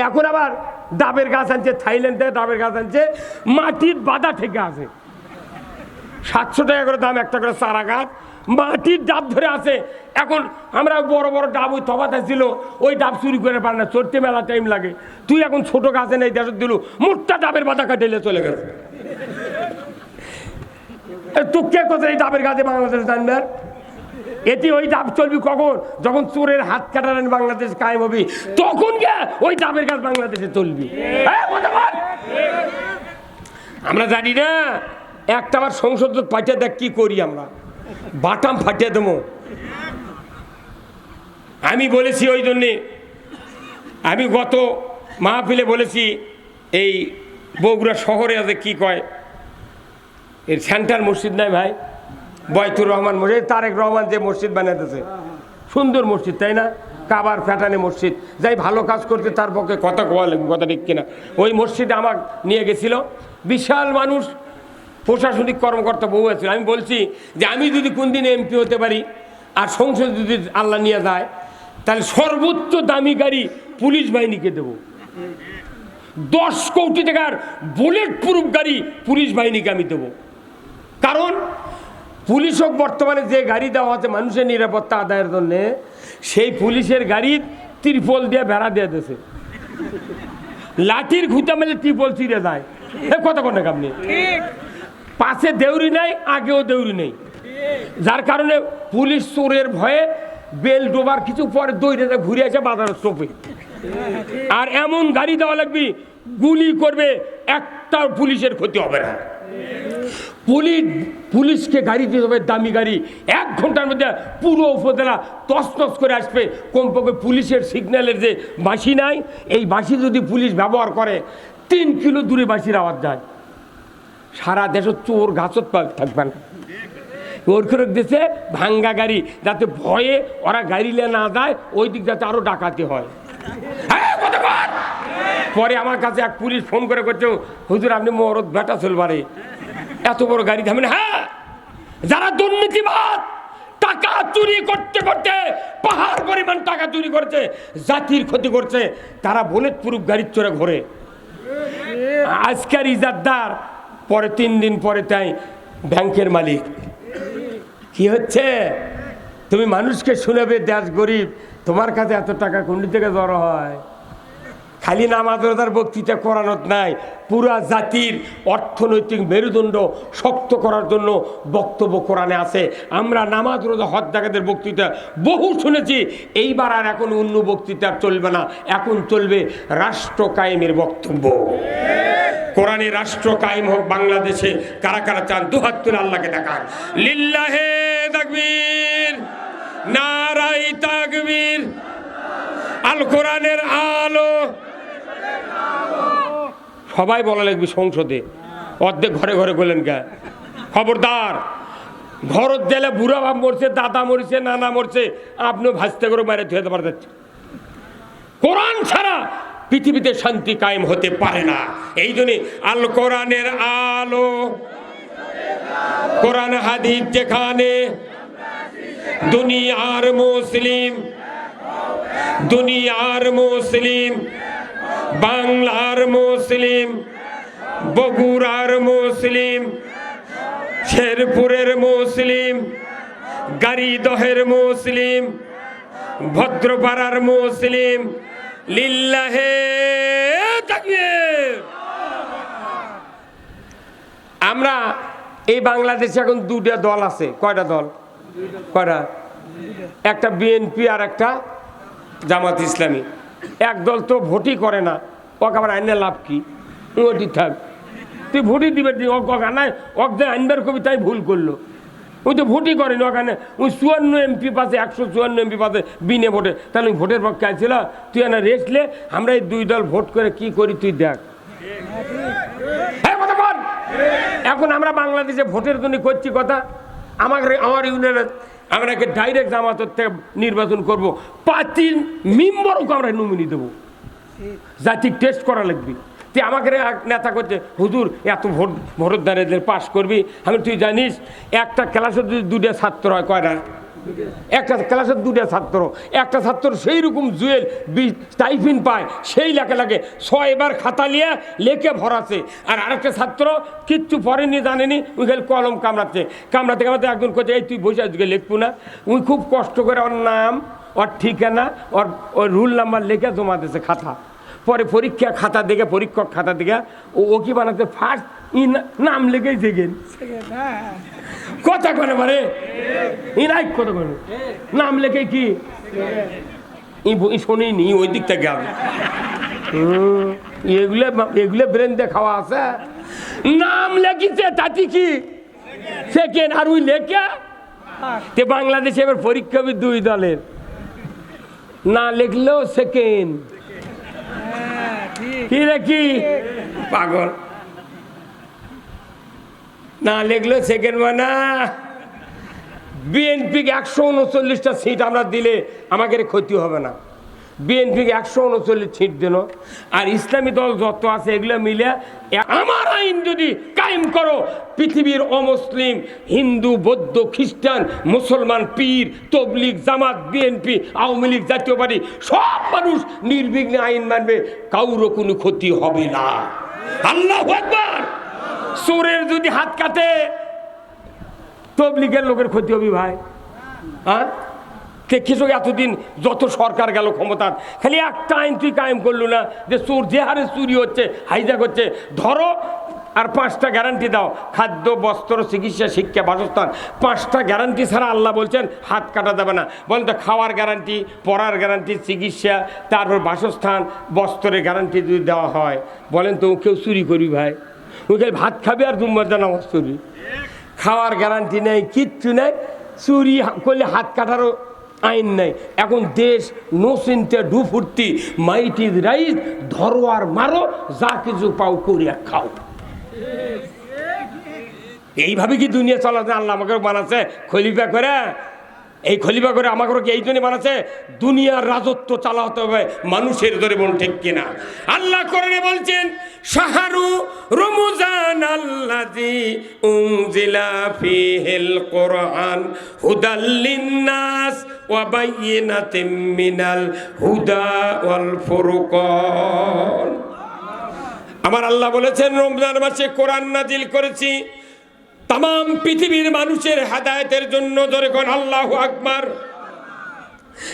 এখন আবার ডাবের গাছ আনছে, থাইল্যান্ড থেকে ডাবের গাছ আনছে, মাটির বাধা থেকে আছে, 700 টাকা করে দাম একটা করে চারা গাছ, মাটির ডাব ধরে আছে। এখন আমরা বড় বড় ডাব ওই তফাতে ছিল, ওই ডাব চুরি করে পারে না, চড়তে মেলা টাইম লাগে। তুই এখন ছোট গাছে নেই দেশ দিল, মোটটা ডাবের বাধা কাটিলে চলে গেছে। তো কে কোথায় এই ডাবের গাছে বাংলাদেশে জানবে? এটি ওই ডাব চলবি কখন? যখন চোরের হাত কাটালেন বাংলাদেশ কায়েম হবে, তখন গে ওই ডাবের গাছ বাংলাদেশে চলবি। আমরা জানি না, একটা আবার সংসদ পাঠিয়ে দেখ কি করি আমরা, বাটাম ফাটিয়ে দেবো। আমি বলেছি ওই জন্যে, আমি গত মাহফিলে বলেছি, এই বগুড়া শহরে আছে কি কয়, এর সেন্টার মসজিদ নাই ভাই, বয়তুর রহমান মসজিদ, তারেক রহমান যে মসজিদ বানাতেছে, সুন্দর মসজিদ তাই না, কাবার প্যাটার্নে মসজিদ, যাই ভালো কাজ করতে তার পক্ষে কথা কোয়া লাগবে, কথা ঠিক কিনা। ওই মসজিদে আমাকে নিয়ে গেছিল, বিশাল মানুষ, প্রশাসনিক কর্মকর্তা বহু আছে। আমি বলছি যে আমি যদি কোনদিন এমপি হতে পারি আর সংসদ যদি আল্লাহ নিয়ে যায়, তাহলে সর্বোচ্চ দামি গাড়ি পুলিশ বাহিনীকে দেব, 10 কোটি টাকার বুলেট প্রুফ গাড়ি পুলিশ বাহিনীকে আমি দেবো। কারণ পুলিশও বর্তমানে যে গাড়ি দেওয়া হচ্ছে মানুষের নিরাপত্তা আদায়ের জন্যে, সেই পুলিশের গাড়ির ত্রিপল দিয়ে বেড়া দিয়ে দিয়েছে, লাঠির খুঁটা মেলে ত্রিপল ছিঁড়ে যায়। কথা কোন আপনি, পাশে দেউরি নাই, আগেও দেউরি নেই, যার কারণে পুলিশ চোরের ভয়ে বেল ডোবার কিছু পরে দৌড়ে ঘুরে আসে বাজারের চোপে। আর এমন গাড়ি দেওয়া লাগবে, গুলি করবে, একটা পুলিশের ক্ষতি হবে না। পুলিশকে গাড়ি দিতে হবে দামি গাড়ি, 1 ঘন্টার মধ্যে পুরো উপজেলা তছনছ করে আসবে। কমপক্ষে পুলিশের সিগন্যালের যে বাঁশি নাই, এই বাঁশি যদি পুলিশ ব্যবহার করে 3 কিলো দূরে বাঁশির আওয়াজ যায়, সারা দেশের চোর গাছত থাকবে না। ওর করে দিয়েছে ভাঙ্গা গাড়ি, যাতে ভয়ে ওরা গাড়ি নিয়ে না যায়, ওই দিক যাতে আরো ডাকাতি হয়। পরে আমার কাছে এক পুলিশ ফোন করে করছে, হুজুর আপনি মরদ বেটা চলবারে এত বড় গাড়ি থামেন। হ্যাঁ, যারা দুর্নীতিবাদ, টাকা চুরি করতে করতে পাহাড় পরিমাণ টাকা চুরি করছে, জাতির ক্ষতি করছে, তারা বুলেট প্রুফ গাড়ির চড়ে ঘোরে। আজকের ইজাদদার, পরে 3 দিন পরে তাই ব্যাংকের মালিক। কি হচ্ছে? তুমি মানুষকে শুনাবে দেশ গরিব, তোমার কাছে এত টাকা কোন থেকে জড়ো হয়? খালি নামাজ রোজার বক্তৃতা করানোর নাই, পুরা জাতির অর্থনৈতিক মেরুদণ্ড শক্ত করার জন্য বক্তব্য কোরআনে আছে। আমরা নামাজ রোজা হজ জাকাতের বক্তৃতা বহু শুনেছি, এইবার আর এখন অন্য বক্তৃতা চলবে না, এখন চলবে রাষ্ট্র কায়েমের বক্তব্য। কোরআনে রাষ্ট্র কায়েম হোক বাংলাদেশে। কারা কারা চান? দুহাত তুলে আল্লাহকে দেখান। লিল্লাহে তাকবীর, নারায়ে তাকবীর, আল কোরআনের আলো। সবাই বলা লাগবে সংসদে, অর্ধেক ঘরে ঘরে বলেন কে, খবরদার ঘরত গেলে বুড়া বাপ মরছে, দাদা মরছে, নানা মরছে, আপনিও ভাসতে করে মারে ধুয়ে দেবার যাচ্ছে। কোরআন ছাড়া পৃথিবীতে শান্তি কায়েম হতে পারে না। এই জন্য আল কোরআনের আলো, কোরআন হাদিস যেখানে, দুনিয়ার মুসলিম, দুনিয়ার মুসলিম, বাংলার মুসলিম, বগুড়ার মুসলিম, শেরপুরের মুসলিম, গাড়িদহের মুসলিম, ভদ্রপাড়ার মুসলিম, লিল্লাহে তাকবীর। আমরা এই বাংলাদেশে এখন 2টা দল আছে। কয়টা দল? কয়টা? একটা বিএনপি আর একটা জামাত ইসলামী। এক দল তো ভোটই করে না, ওকে আবার আইনে লাভ কি? ওটি থাক, তুই ভোটই দিবে নাই, ওকে আইনবার কবি তাই ভুল করলো। ওই তো ভোটই করেনি, ওখানে ওই 54 এমপি পাশে, 154 এমপি পাশে বিনে ভোটে। তাহলে ওই ভোটের পক্ষে আইছিল? তুই এনে রেখলে আমরা এই 2 দল ভোট করে কি করি তুই দেখ। এখন আমরা বাংলাদেশে ভোটের জন্য করছি কথা, আমার ইউনিয়নের আমরা ডাইরেক্ট জামাতের থেকে নির্বাচন করবো, 5 মেম্বারকে আমরা নমিনি দেবো, জাতিক টেস্ট করা লাগবে। তুই আমাকে নেতা করছে, হুজুর এত ভোটের দ্বারা পাস করবি। আমি, তুই জানিস একটা ক্লাসে যদি 2টা ছাত্র হয়, কয়টা? একটা ক্লাসের দুটা ছাত্র, একটা ছাত্র সেই রকম জুয়েল টাইফিন পায়, সেই লেখা লাগে 6 বার খাতা নিয়ে লেখে ভরাছে। আর আরেকটা ছাত্র কিচ্ছু পড়েনি, জানেনি, ওই খালি কলম কামড়াচ্ছে, কামড়াতে কামড়াতে একজন কোথায়, এই তুই বসে আজকে লিখবো না? উনি খুব কষ্ট করে ওর নাম, ওর ঠিকানা, ওর রুল নাম্বার লেখে জমা দিয়েছে খাতা। পরে পরীক্ষা খাতা দেখে, পরীক্ষক খাতা দেখে ও কি বানাচ্ছে, ফার্স্ট নাম লেগেই দেখেন কথা করে পারে ইনাই কথা করে নাম লেখে কি শোনেনি ওই দিক থেকে আমি এগুলো এগুলো ব্রেন দিয়ে খাওয়া আছে। নাম লেখিছে তাতে কি সেকেন্ড, আর ওই লেখা তে বাংলাদেশে এবার পরীক্ষা হবে 2 দলের, না লিখলেও সেকেন্ড। কি রেখি পাগল, না লিখলেও সেকেন্ড। মানে বিএনপিকে 139টা সিট আমরা দিলে আমাদের ক্ষতি হবে না। বিএনপিকে 139 সিট দিল, আর ইসলামী দল যত আছে এগুলো মিলে আমার আইন যদি কায়েম করো, পৃথিবীর অমুসলিম, হিন্দু, বৌদ্ধ, খ্রিস্টান, মুসলমান, পীর, তবলিগ, জামাত, বিএনপি, আওয়ামী লীগ, জাতীয় পার্টি সব মানুষ নির্বিঘ্নে আইন মানবে, কারো কোনো ক্ষতি হবে না। আল্লাহু আকবার। চোরের যদি হাত কাটে তবলিগের লোকের ক্ষতি হবে ভাই। হ্যাঁ, কৃষক এতদিন যত সরকার গেল ক্ষমতা, খালি একটা আইন তুই কায়েম করলো না, যে চোর যে হারে চুরি হচ্ছে, হাইজাক হচ্ছে, ধরো আর 5টা গ্যারান্টি দাও, খাদ্য, বস্ত্র, চিকিৎসা, শিক্ষা, বাসস্থান। 5টা গ্যারান্টি ছাড়া আল্লাহ বলছেন হাত কাটা যাবে না। বলেন তো, খাওয়ার গ্যারান্টি, পড়ার গ্যারান্টি, চিকিৎসা, তারপর বাসস্থান, বস্ত্রের গ্যারান্টি যদি দেওয়া হয়, বলেন তো কেউ চুরি করবি ভাই? ওই খালি ভাত খাবি আর জুম্মার নামাজ চুরি। খাওয়ার গ্যারান্টি নেই, কিচ্ছু নেই, চুরি করলে হাত কাটারও আইন নেই। এখন দেশ নো চিন্তা ডু ফুর্তি, মাইট ইজ রাইট, ধরো আর মারো, যা কিছু পাও করিয়া খাও। এইভাবে কি দুনিয়া চলাতে আল্লাহ আমাকে বানাচ্ছে খলিফা করে? এই খলিফা করে আমাকে কি এই জন্য বানাচ্ছে? দুনিয়ার রাজত্ব চালাতে হবে মানুষের ধরে, বল ঠিক কিনা? আল্লাহ কোরআনে বলছেন, শাহরু রমজান আল্লাযী উনজিলা ফীহিল কুরআন হুদাল লিন-নাস ওয়া বাইয়িনাতিম মিনাল হুদা ওয়াল ফুরকান। আমার আল্লাহ বলেছেন, রমজান মাসে কোরআন নাজিল করেছি তাম পৃথিবীর মানুষের হেদায়েতের জন্য। ধরে কোন আল্লাহু আকবার।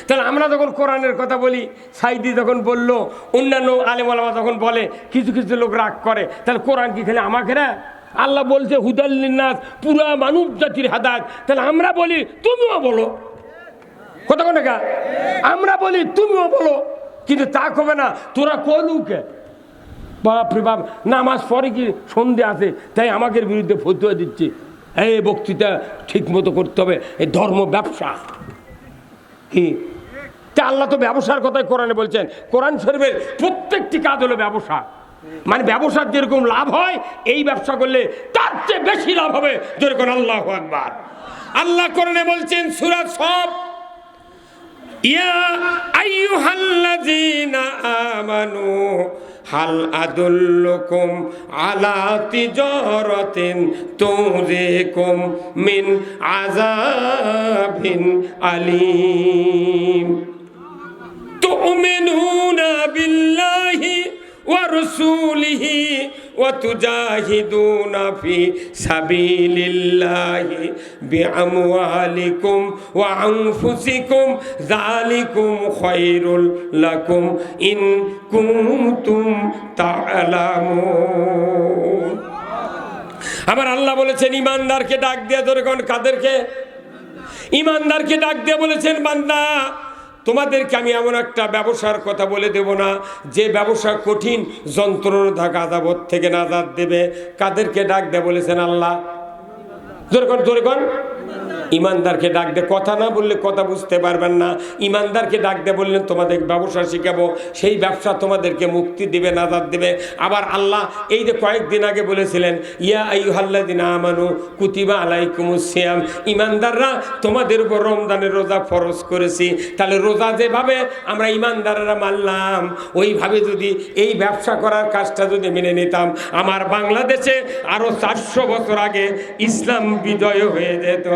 তাহলে আমরা যখন কোরআনের কথা বলি, সাইদি যখন বললো, অন্যান্য আলেম ওলামা যখন বলে, কিছু কিছু লোক রাগ করে, তাহলে কোরআন কি খালি আমাকে না? আল্লাহ বলছে হুদাল লিন-নাস, পুরা মানব জাতির হেদায়েত। তাহলে আমরা বলি তুমিও বলো, কথা কোন কা? আমরা বলি তুমিও বলো, কিন্তু তা কবে না, তোরা কলুকে বাপরে বাপ, নামাজ পরে কি সন্ধে আছে তাই আমাদের বিরুদ্ধে ফতোয়া দিচ্ছে। এই বক্তৃতা ঠিক মতো করতে হবে, এই ধর্ম ব্যবসা কি? তা আল্লাহ তো ব্যবসার কথাই কোরআনে বলছেন। কোরআন শরীফের প্রত্যেকটি কাজ হলো ব্যবসা। মানে ব্যবসার যেরকম লাভ হয়, এই ব্যবসা করলে তার চেয়ে বেশি লাভ হবে। যেরকম আল্লাহু আকবার। আল্লাহ কোরআনে বলছেন সূরা সফ, ইয়া আইয়ুহাল্লাযীনা আমানু হাল আদুল্লুকুম আলা তিজারাতিন তুযিকুম মিন আযাবিন আলীম তুমিনুনা বিল্লাহি ওয়া রাসূলিহি ওয়া তুজাহিদুনা ফি সাবিলিল্লাহি বিআমওয়ালিকুম ওয়া আনফুসিকুম যালিকুম খায়রুল লাকুম ইন কুনতুম তা'লামুন। আমার আল্লাহ বলেছেন ঈমানদারকে ডাক দিয়ে, ধরে কোন কাদেরকে? ঈমানদারকে ডাক দিয়ে বলেছেন, বান্দা তোমাদেরকে আমি এমন একটা ব্যবসার কথা বলে দেব না, যে ব্যবসা কঠিন যন্ত্রণা আযাব থেকে নাজাত দেবে। কাদেরকে ডাক দিয়ে বলেছেন আল্লাহ? জোরে কোন? ইমানদারকে ডাক দে। কথা না বললে কথা বুঝতে পারবেন না। ইমানদারকে ডাক দে বললেন তোমাদের ব্যবসা শিখাবো, সেই ব্যবসা তোমাদেরকে মুক্তি দিবে, নাজাত দেবে। আবার আল্লাহ এই যে কয়েকদিন আগে বলেছিলেন, ইয়া আইয়ুহাল্লাযীনা আমানু কুতিবা আলাইকুমুস সিয়াম, ইমানদাররা তোমাদের উপর রমজানের রোজা ফরজ করেছি। তাহলে রোজা যেভাবে আমরা ইমানদাররা মানলাম, ওইভাবে যদি এই ব্যবসা করার কাজটা যদি মেনে নিতাম, আমার বাংলাদেশে আরো 400 বছর আগে ইসলাম বিজয় হয়ে যেত।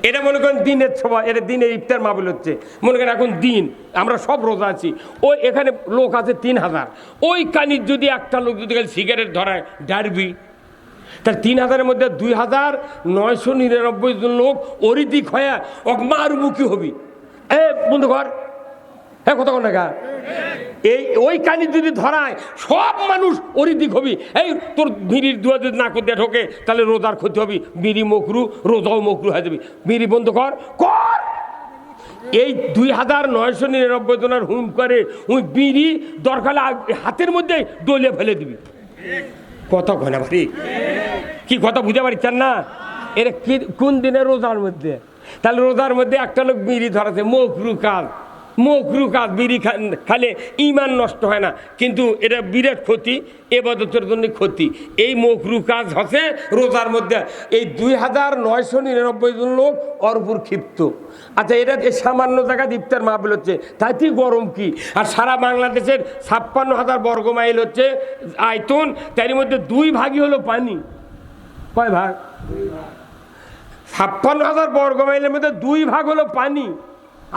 এটা মনে করেন দিনের সভা, এটা দিনের ইফতার মাহফিল হচ্ছে, মনে করেন এখন দিন আমরা সব রোজা আছি, ওই এখানে লোক আছে 3000, ওই কানির যদি একটা লোক যদি সিগারেট ধরায় ডারবি, তার 3000-এর মধ্যে 2999 জন লোক ওরই দিক হয়ে অকমার মুখী হবি। বন্ধু ঘর, হ্যাঁ কথা কন না, এই ওই কানি যদি ধরায় সব মানুষ ওরই দিক হবি। এই তোর বিড়ির দুয়া যদি না করতে ঢোকে তাহলে রোজার ক্ষতি হবি, বিড়ি মকরু, রোজাও মকরু হয়ে যাবি, বিড়ি বন্ধ কর কর। এই 2999 জনের হুম করে ওই বিড়ি দরকার হাতের মধ্যে ডলে ফেলে দিবি। কথা কয় না ভাই, কি কথা বুঝতে পারছেন না? এটা কি কোন দিনে? রোজার মধ্যে। তাহলে রোজার মধ্যে একটা লোক বিড়ি ধরাছে, মকরু কাজ, মকরু কাজ। বিড়ি খালে ইমান নষ্ট হয় না, কিন্তু এটা বিরাট ক্ষতি, ইবাদতের জন্য ক্ষতি। এই মকরু কাজ হচ্ছে রোজার মধ্যে। এই 2999 জন লোক ওর উপর ক্ষিপ্ত। আচ্ছা, এটা সামান্য জায়গায় ইফতার মাহফিল হচ্ছে, তাইতে গরম কি? আর সারা বাংলাদেশের 56,000 বর্গ মাইল হচ্ছে আয়তন, তার মধ্যে 2 ভাগই হলো পানি। কয় ভাগ? 56,000 বর্গ মাইলের মধ্যে 2 ভাগ হলো পানি,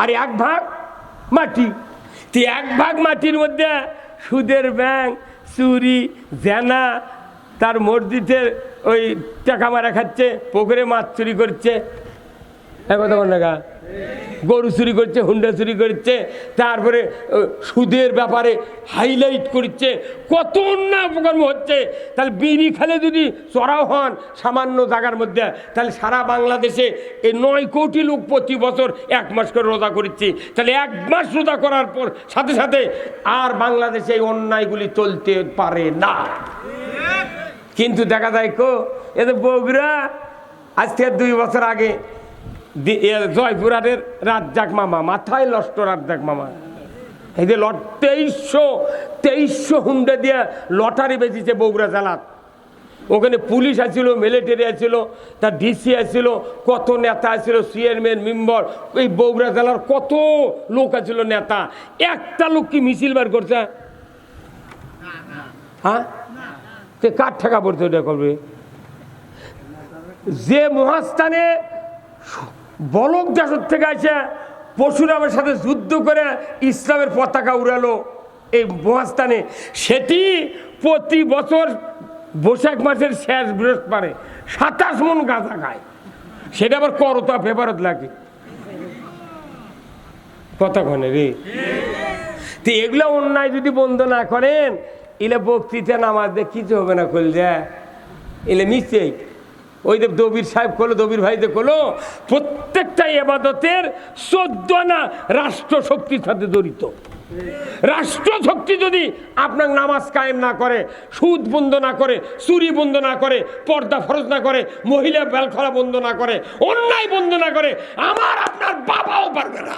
আর 1 ভাগ মাটি। 1 ভাগ মাটির মধ্যে সুদের ব্যাংক, চুরি, জেনা, তার মসজিদের ওই টাকা মারা খাচ্ছে, পুকুরে মাছ চুরি করছে, কথা বল না, গরু চুরি করছে, হুন্ডা চুরি করছে, তারপরে সুদের ব্যাপারে হাইলাইট করছে, কত অন্যায় অপকর্ম হচ্ছে। তাহলে বিড়ি খেলে যদি চড়াও হন সামান্য জায়গার মধ্যে, তাহলে সারা বাংলাদেশে এই 9 কোটি লোক প্রতি বছর 1 মাস করে রোজা করছে। তাহলে 1 মাস রোজা করার পর সাথে সাথে আর বাংলাদেশে এই অন্যায়গুলি চলতে পারে না। কিন্তু দেখা যায় এদের বগুড়া আজ থেকে 2 বছর আগে জয়পুরের রাজ্জাক মামা, মাথায় নষ্ট রাজ্জাক মামা, এই যে 2300 হুন্ডা দিয়ে লটারি বেঁচেছে বগুড়া জেলাত। ওখানে পুলিশ আসছিল, মিলিটারি আসছিল, তার ডিসি আসছিল, কত নেতা আসছিল, চেয়ারম্যান, মেম্বার, এই বগুড়া জেলার কত লোক আসছিল, নেতা। একটা লোক কি মিছিল বার করছে? হ্যাঁ, কার টাকা পড়ছে ওটা করবে? যে মহাস্থানে বলক দেশের থেকে আসে পরশুরামের সাথে যুদ্ধ করে ইসলামের পতাকা উড়ালো এই মহাস্থানে, সেটি প্রতি বছর বৈশাখ মাসের শেষ বৃহস্পতিবারে 27 মণ গাঁজা খায়। সেটা আবার করতা পেপারত লাগে, কথা কনে রে। তো এগুলো অন্যায় যদি বন্ধ না করেন, এলে বক্তৃতা নামাজ দিয়ে কিছু হবে না। খোল দেয় এলে নিশ্চয়ই ওই যে দবির সাহেব করলো, দবির ভাইদের করলো, প্রত্যেকটা ইবাদতের 14 আনা রাষ্ট্রশক্তির সাথে জড়িত। রাষ্ট্রশক্তি যদি আপনার নামাজ কায়েম না করে, সুদ বন্ধ না করে, চুরি বন্ধ না করে, পর্দা ফরজ না করে, মহিলা বেলখলা বন্ধ না করে, অন্যায় বন্ধ না করে, আমার আপনার বাবাও পারবে না।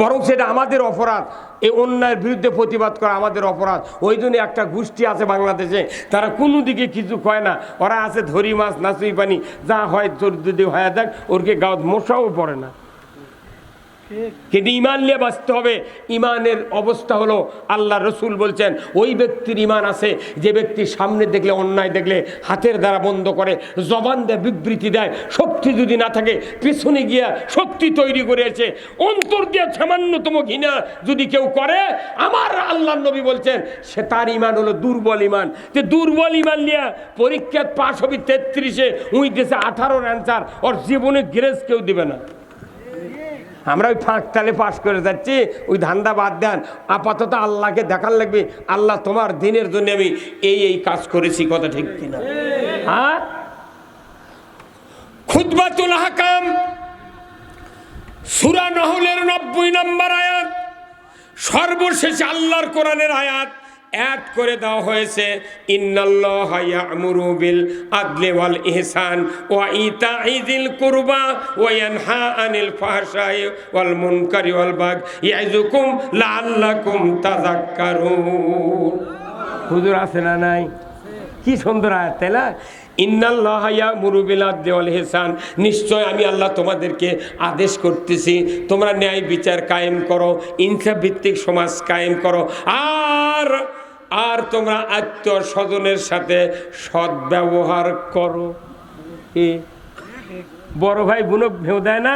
বরং সেটা আমাদের অপরাধ, এই অন্যায়ের বিরুদ্ধে প্রতিবাদ করা আমাদের অপরাধ। ওই জন্য একটা গোষ্ঠী আছে বাংলাদেশে, তারা কোনো দিকে কিছু কয় না। ওরা আছে ধরি মাছ নাচুই পানি, যা হয় তোর যদি হয়ে দেখ, ওরকে গাঁত মশাও পড়ে না। কিন্তু ইমান নিয়ে বাঁচতে হবে। ইমানের অবস্থা হলো, আল্লাহ রসুল বলছেন ওই ব্যক্তির ইমান আছে যে ব্যক্তি সামনে দেখলে, অন্যায় দেখলে হাতের দ্বারা বন্ধ করে, জবান দেয়, বিবৃতি দেয়। শক্তি যদি না থাকে, পিছনে গিয়া শক্তি তৈরি করেছে, অন্তর দিয়ে সামান্যতম ঘৃণা যদি কেউ করে, আমার আল্লাহ নবী বলছেন সে তার ইমান হলো দুর্বল ইমান। যে দুর্বল ইমান নিয়ে পরীক্ষায় পাশ হবি 33-এ, উই দেশে 18 অ্যান্সার, ওর জীবনে গ্রেস কেউ দিবে না। আমরা ওই ফাঁকতালে পাশ করে যাচ্ছি, ওই ধান্দা বাদ দেন। আপাতত আল্লাহকে দেখার লাগবে, আল্লাহ তোমার দিনের জন্য আমি এই কাজ করেছি, কথা ঠিক কিনা? হ্যাঁ, খুতবাতুল আহকাম সূরা নহলের 90 নম্বর আয়াত, সর্বশেষ আল্লাহর কোরআনের আয়াত অ্যাড করে দেওয়া হয়েছে। ইন্নাল্লাহা ইয়া'মুরু বিল আদলি ওয়াল ইহসান ওয়া ইতা'i যিল কুরবা ওয়া ইয়ানহা আনিল ফাহশাই ওয়াল মুনকারি ওয়াল বাগই ইয়া'যুকুম লাআল্লাকুম তাযাক্কারুন। হুজুর আছে না নাই? কি সুন্দর আয়াত, তাই না? ইন্নাল্লাহা ইয়া'মুরু বিল আদলি ওয়াল ইহসান, নিশ্চয় আমি আল্লাহ তোমাদেরকে আদেশ করতেছি তোমরা ন্যায় বিচার কায়েম করো, ইনসাফ ভিত্তিক সমাজ কায়েম করো, আর তোমরা আত্মীয় স্বজনের সাথে সদ্ব্যবহার করো। বড় ভাই বোনক ভেউ দেয় না,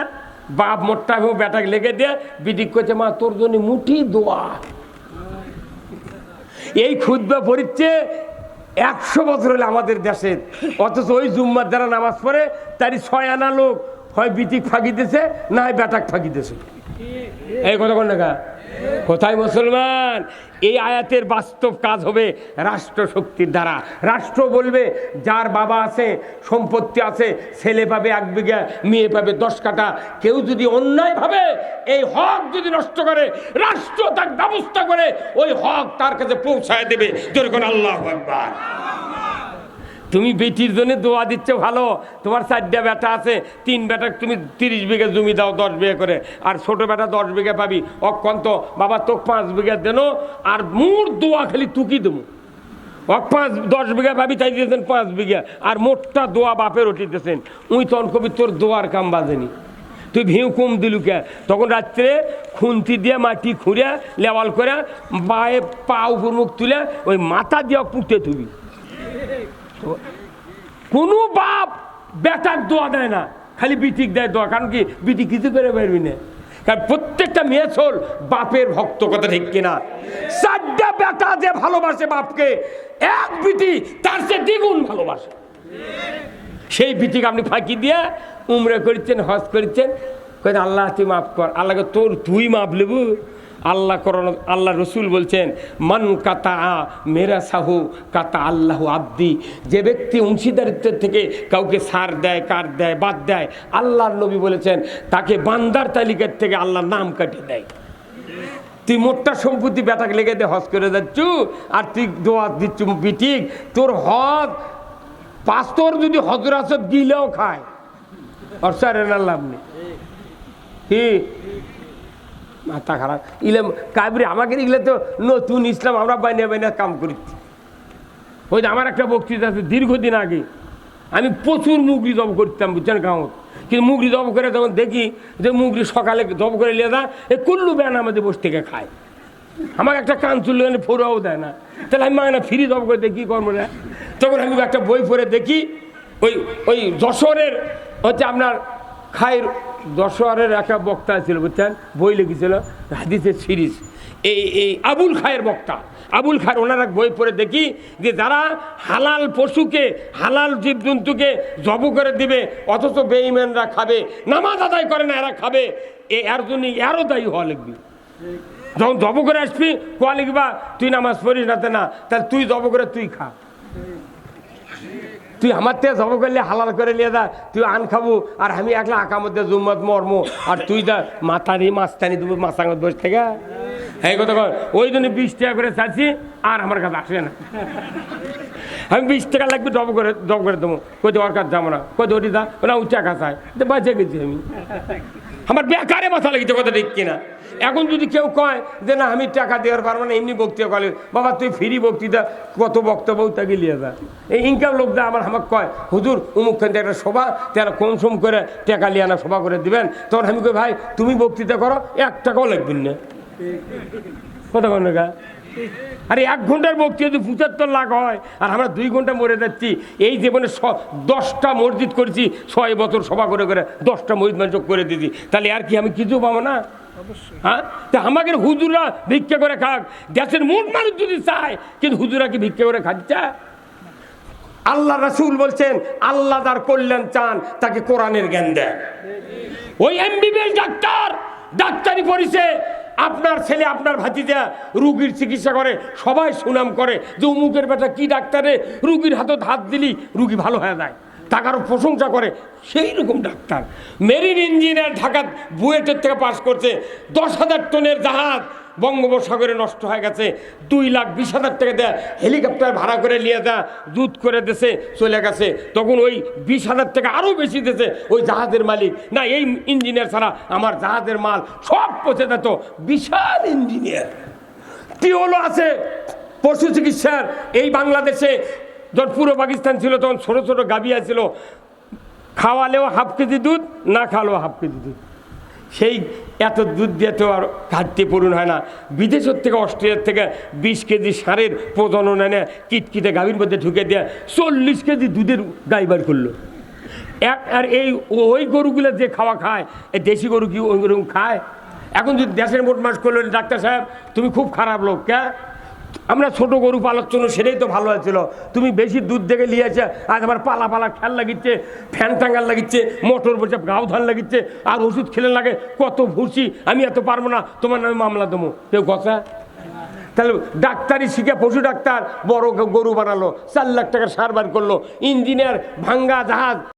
বাপ মোট্টা ভেউ বেটাকে লেগে দিয়ে বিদিক করছে মা তোর জন্য মুঠি দোয়া। এই খুতবা পড়িচ্ছে 100 বছর হলে আমাদের দেশে, অথচ ওই জুম্মার দ্বারা নামাজ পড়ে তারই 6 আনা লোক হয় বিটিক ফাঁকি দিয়েছে না হয় বেটাক ফাঁকি দিয়েছে। এই কথা কোন দেখা কোথায় মুসলমান? এই আয়াতের বাস্তব কাজ হবে রাষ্ট্র শক্তির দ্বারা। রাষ্ট্র বলবে যার বাবা আছে, সম্পত্তি আছে, ছেলে পাবে 1 বিঘা, মেয়ে পাবে 10 কাঠা। কেউ যদি অন্যায়ভাবে এই হক যদি নষ্ট করে, রাষ্ট্র তার ব্যবস্থা করে ওই হক তার কাছে পৌঁছায় দেবে। যেরকম আল্লাহু আকবার। তুমি বেটির জন্য দোয়া দিচ্ছ ভালো, তোমার 4টা বেটা আছে, 3 বেটাকে তুমি 30 বিঘা জমি দাও 10 বিঘা করে, আর ছোট বেটা 10 বিঘা পাবি। অকন্ত বাবা তোকে 5 বিঘা দেন, আর মোট দোয়া খালি তুকি দেবো। 10 বিঘা পাবি, তাই দিয়েছেন 5 বিঘা, আর মোটটা দোয়া বাপের উঠিতেছেন। উই তখন কবি তোর দোয়ার কাম বাজেনি, তুই ভিউ কম দিলু কে? তখন রাত্রে খুন্তি দিয়ে মাটি খুঁড়ে লেওয়াল করে বায়ে পা উপর মুখ তুলে ওই মাথা দিয়ে পুঁতে তুবি। কোনো বাপ বেটার দোয়া দেয় না, খালি বিটিক দেয় দোয়া। কারণ কি? বিটি কিছু করে পারবি না, কারণ প্রত্যেকটা মেয়ে ছোল বাপের ভক্ত। কথা ঠিক কিনা? 4টা বেটা যে ভালোবাসে বাপকে, 1 বিটি তার চেয়ে দ্বিগুণ ভালোবাসে। সেই বিটিকে আপনি ফাঁকি দিয়ে উমরা করছেন, হজ করছেন, কই আল্লাহ তুই মাফ কর। আল্লাহকে তুই মাফ লেবু? আল্লাহ করণ, আল্লাহ রসুল বলছেন মান কাতা মেরা সাহু কাতা আল্লাহ আব্দি। যে ব্যক্তি অংশীদারিত্বের থেকে কাউকে ছাড় দেয়, কাট দেয়, বাদ দেয়, আল্লাহর নবী বলেছেন তাকে বান্দার তালিকার থেকে আল্লাহ নাম কাটিয়ে দেয়। তুই মোটটা সম্পত্তি বেটাকে লেগে দিয়ে হজ করে যাচ্ছ, আর তুই দোয়া দিচ্ছ বিটিক। তোর হজ পাস্তর যদি হজর আসত গিলেও খায়, আর স্যারের লাভ নেই। কি মাথা খারাপ ইলাম কাবরি আমাকে এগুলো তো নতুন ইসলাম, আমরা বাইনা বাইনা কাম করিচ্ছি। ওই যে আমার একটা বক্তৃতা আছে দীর্ঘদিন আগে, আমি প্রচুর মুগরি জব করতাম বুঝছেন গাঁত। কিন্তু মুগরি জব করে তখন দেখি যে মুগরি সকালে জব করে নিয়ে যায়, এ কুল্লু ব্যান আমাদের বসে থেকে খায়। আমাকে একটা কান চুল্লু ফোরাও দেয় না, তাহলে আমি না ফ্রি জব করে দেখি কর্ম না। তখন আমি একটা বই পড়ে দেখি, ওই যশোরের হচ্ছে আপনার খায়ের যশোরের একটা বক্তা ছিল বুঝছেন, বই লিখেছিল হাদিসের সিরিজ। এই আবুল খায়ের বক্তা, আবুল খায়ের, ওনার এক বই পড়ে দেখি যে যারা হালাল পশুকে, হালাল জীবজন্তুকে জব করে দিবে, অথচ বেঈমানরা খাবে, নামাজ আদায় করে না এরা খাবে, এর জন্য এরও দায়ী হওয়া লিখবি। যখন জব করে আসবি কোয়া লিখবা তুই নামাজ পড়িস না, না তাহলে তুই জব করে তুই খা। তুই আমার থেকে জব করলে হালাল করে নিয়ে যা, তুই আন খাবো, আর আমি একলা আঁকা মধ্যে জুম্মত মর্ম, আর তুই যা মাথারি মাছটানি দেবো মাছাঙ্গত বসে থেকে। এই কথা কর, ওই জন্য 20 টাকা করে চাচ্ছি, আর আমার কাছে আসে না। আমি 20 টাকা লাগবে জব করে দেবো, কোথাও ওর কাছে যাবো না, কোথাও ওটি যা ওরা উচ্চা খাসায়, বাঁচে গেছি আমি। আমার বেকারে মাথা লেগেছে, কথা ঠিক কিনা? এখন যদি কেউ কয় যে না আমি টাকা দেওয়ার পারবো না, এমনি বক্তৃতা করে, বাবা তুই ফ্রি বক্তৃতা কত বক্তব্য তাকে লিয়ে যা। এই ইনকাম লোক যা আমাকে কয় হুজুর অমুক খান একটা সভা, তারা কম সম করে টাকা লিয়ে আনা সভা করে দিবেন। তখন আমি কই ভাই তুমি বক্তৃতা করো, 1 টাকাও লাগবেন না। কথা কন না? আরে 1 ঘন্টার বক্তৃতা যদি 75 লাখ হয়, আর আমরা 2 ঘন্টা মরে যাচ্ছি। এই জীবনে 10টা মসজিদ করেছি, 6 বছর সভা করে করে 10টা মসজিদ মানুষ করে দিয়েছি, তাহলে আর কি আমি কিছু পাবো না? হ্যাঁ, তা আমাকে হুজুরা ভিক্ষা করে খাক, দেশের মোট মানুষ যদি চায়, কিন্তু হুজুরা কি ভিক্ষা করে খাচ্ছে? আল্লাহ রাসূল বলছেন আল্লাহ যার কল্যাণ চান তাকে কোরআনের জ্ঞান দেয়। ওই এমবিবিএস ডাক্তার ডাক্তারি পড়িছে, আপনার ছেলে আপনার ভাতিজা রুগীর চিকিৎসা করে, সবাই সুনাম করে যে অমুকের বেটা কি ডাক্তারে, রুগীর হাত দিলি রুগী ভালো হয়ে যায়, টাকারও প্রশংসা করে। সেই রকম ডাক্তার মেরিন ইঞ্জিনিয়ার ঢাকা বুয়েটের থেকে পাস করছে, 10,000 টনের জাহাজ বঙ্গোপসাগরে নষ্ট হয়ে গেছে, 2,20,000 টাকা দেয় হেলিকপ্টার ভাড়া করে নিয়ে যা দুধ করে দেশে চলে গেছে। তখন ওই 20,000 টাকা আরও বেশি দেশে ওই জাহাজের মালিক, না এই ইঞ্জিনিয়ার ছাড়া আমার জাহাজের মাল সব পচে যেত। বিশাল ইঞ্জিনিয়ার। টিওলো আছে পশু চিকিৎসার। এই বাংলাদেশে যখন পুরো পাকিস্তান ছিল তখন ছোটো ছোটো গাভী ছিল, খাওয়ালেও 1/2 কেজি দুধ, না খাওয়ালেও 1/2 কেজি দুধ। সেই এত দুধ দিয়ে তো আর ঘাটতি পূরণ হয় না। বিদেশের থেকে অস্ট্রেলিয়ার থেকে 20 কেজি সারের প্রজনন এনে কিটকিটে গাভীর মধ্যে ঢুকে দিয়ে 40 কেজি দুধের গাই বার করলো। আর এই ওই গরুগুলো যে খাওয়া খায়, এই দেশি গরু কি ওই গরু খায়? এখন যদি দেশের মোট মাস করলেন ডাক্তার সাহেব তুমি খুব খারাপ লোক, কে আমরা ছোট গরু পালার জন্য সেটাই তো ভালো হয়েছিল, তুমি বেশি দুধ দেখে নিয়েছে, আজ আমার পালা পালা খেয়াল লাগিচ্ছে, ফ্যান টাঙ্গাল লাগিচ্ছে, মোটর বসে গাও ধান লাগিচ্ছে, আর ওষুধ খেলে লাগে কত ভুসি, আমি এত পারবো না, তোমার নামে মামলা দেবো, কেউ কথা? তাহলে ডাক্তারি শিখে পশু ডাক্তার বড় গরু বানালো, 4 লাখ টাকার সার বার করলো, ইঞ্জিনিয়ার ভাঙ্গা জাহাজ